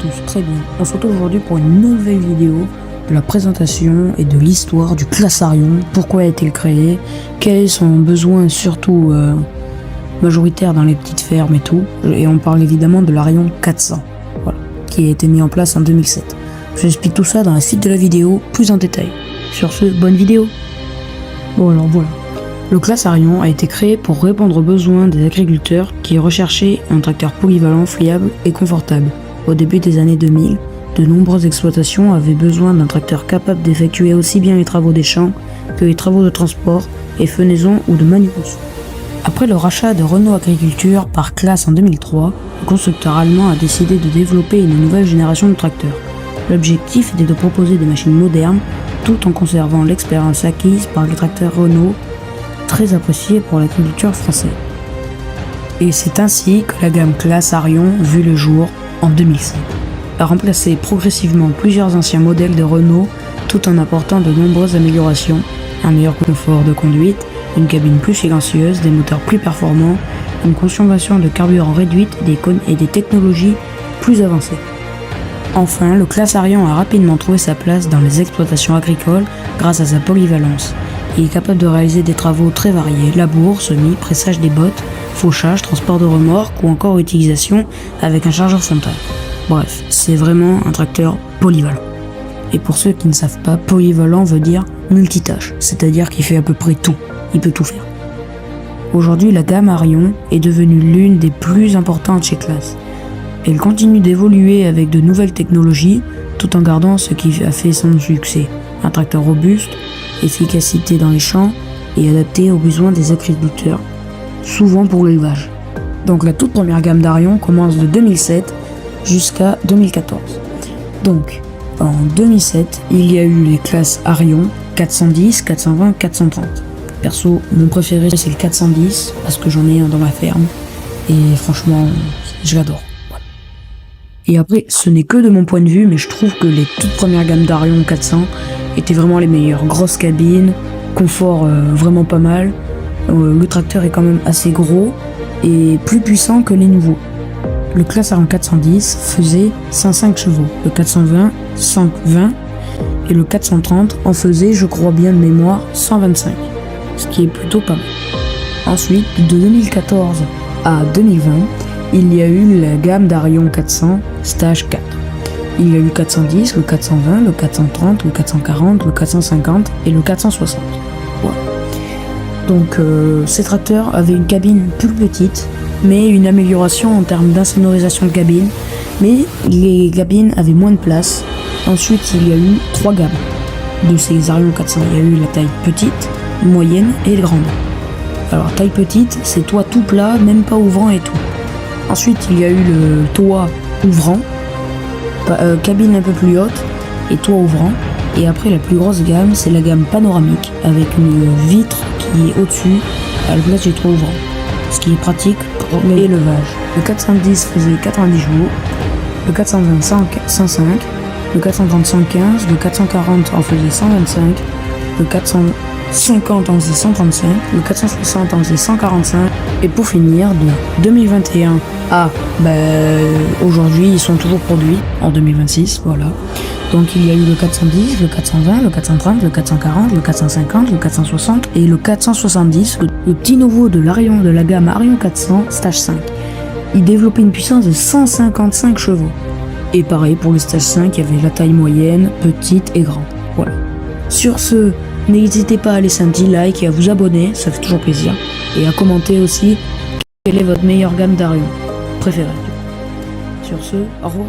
tous, très bien. On se retrouve aujourd'hui pour une nouvelle vidéo de la présentation et de l'histoire du classe Arion, pourquoi a-t-il créé, quel est son besoin surtout majoritaire dans les petites fermes et tout, et on parle évidemment de l'Arion 400, voilà, qui a été mis en place en 2007. Je vous explique tout ça dans la suite de la vidéo, plus en détail. Sur ce, bonne vidéo. Bon alors voilà. Le classe Arion a été créé pour répondre aux besoins des agriculteurs qui recherchaient un tracteur polyvalent, fiable et confortable. Au début des années 2000, de nombreuses exploitations avaient besoin d'un tracteur capable d'effectuer aussi bien les travaux des champs que les travaux de transport et fenaison ou de manutention. Après le rachat de Renault Agriculture par Claas en 2003, le constructeur allemand a décidé de développer une nouvelle génération de tracteurs. L'objectif était de proposer des machines modernes tout en conservant l'expérience acquise par les tracteurs Renault, très apprécié pour l'agriculture française. Et c'est ainsi que la gamme Claas Arion vit le jour en 2007, a remplacé progressivement plusieurs anciens modèles de Renault tout en apportant de nombreuses améliorations, un meilleur confort de conduite, une cabine plus silencieuse, des moteurs plus performants, une consommation de carburant réduite et des technologies plus avancées. Enfin, le classe Arion a rapidement trouvé sa place dans les exploitations agricoles grâce à sa polyvalence. Il est capable de réaliser des travaux très variés, labour, semis, pressage des bottes, fauchage, transport de remorques ou encore utilisation avec un chargeur frontal. Bref, c'est vraiment un tracteur polyvalent. Et pour ceux qui ne savent pas, polyvalent veut dire multitâche, c'est-à-dire qu'il fait à peu près tout, il peut tout faire. Aujourd'hui, la gamme Arion est devenue l'une des plus importantes chez Claas. Elle continue d'évoluer avec de nouvelles technologies, tout en gardant ce qui a fait son succès. Un tracteur robuste, efficacité dans les champs et adapté aux besoins des agriculteurs, souvent pour l'élevage. Donc la toute première gamme d'Arion commence de 2007 jusqu'à 2014. Donc en 2007, il y a eu les classes Arion 410, 420, 430. Perso, mon préféré c'est le 410 parce que j'en ai un dans ma ferme et franchement, je l'adore. Et après, ce n'est que de mon point de vue, mais je trouve que les toutes premières gammes d'Arion 400 étaient vraiment les meilleures. Grosse cabine, confort vraiment pas mal. Le tracteur est quand même assez gros et plus puissant que les nouveaux. Le classe Arion 410 faisait 105 chevaux, le 420 120 et le 430 en faisait, je crois bien de mémoire, 125, ce qui est plutôt pas mal. Ensuite, de 2014 à 2020, il y a eu la gamme d'Arion 400 Stage 4. Il y a eu le 410, le 420, le 430, le 440, le 450 et le 460. Voilà. Donc ces tracteurs avaient une cabine plus petite, mais une amélioration en termes d'insonorisation de cabine, mais les cabines avaient moins de place. Ensuite, il y a eu 3 gammes de ces Arion 400. Il y a eu la taille petite, moyenne et grande. Alors taille petite, c'est toit tout plat, même pas ouvrant et tout. Ensuite, il y a eu le toit ouvrant, cabine un peu plus haute et toit ouvrant. Et après, la plus grosse gamme, c'est la gamme panoramique avec une vitre qui est au-dessus à la place du toit ouvrant, ce qui est pratique pour l'élevage. Le 410 faisait 90 chevaux, le 420 105, le 430 115, le 440 en faisait 125, le 450 en faisait 135, le 460 en faisait 145, et pour finir, de 2021 à aujourd'hui, ils sont toujours produits en 2026, voilà. Donc il y a eu le 410, le 420, le 430, le 440, le 450, le 460 et le 470, le petit nouveau de l'Arion de la gamme Arion 400 Stage 5. Il développait une puissance de 155 chevaux. Et pareil pour le Stage 5, il y avait la taille moyenne, petite et grande. Voilà. Sur ce, n'hésitez pas à laisser un petit like et à vous abonner, ça fait toujours plaisir. Et à commenter aussi quelle est votre meilleure gamme d'Arion préférée. Sur ce, au revoir.